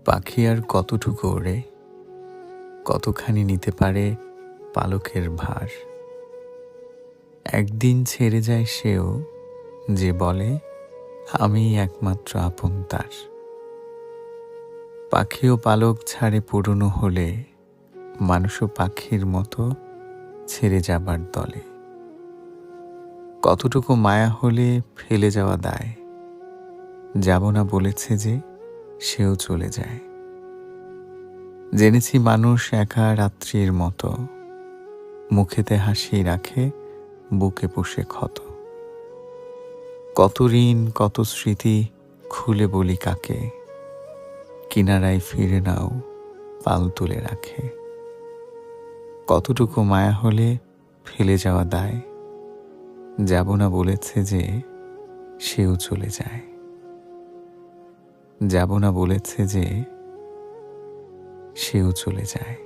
পাখি আর কতটুকু ওড়ে, কতখানি নিতে পারে পালকের ভার। একদিন ছেড়ে যায় সেও, যে বলে আমিই একমাত্র আপন তার। পাখিও পালক ছাড়ে পুরনো হলে, মানুষও পাখির মতো ছেড়ে যাবার দলে। কতটুকু মায়া হলে ফেলে যাওয়া দায়, যাব না বলেছে যে সেও চলে যায়। জেনেছি মানুষ একা রাত্রির মতো, মুখেতে হাসি রাখে, বুকে পুষে ক্ষত। কত ঋণ কত স্মৃতি খুলে বলি কাকে, কিনারায় ফিরে নাও পাল তুলে রাখে। কতটুকু মায়া হলে ফেলে যাওয়া দায়, যাব না বলেছে যে সেও চলে যায়। যাব না বলেছে যে সেও চলে যায়।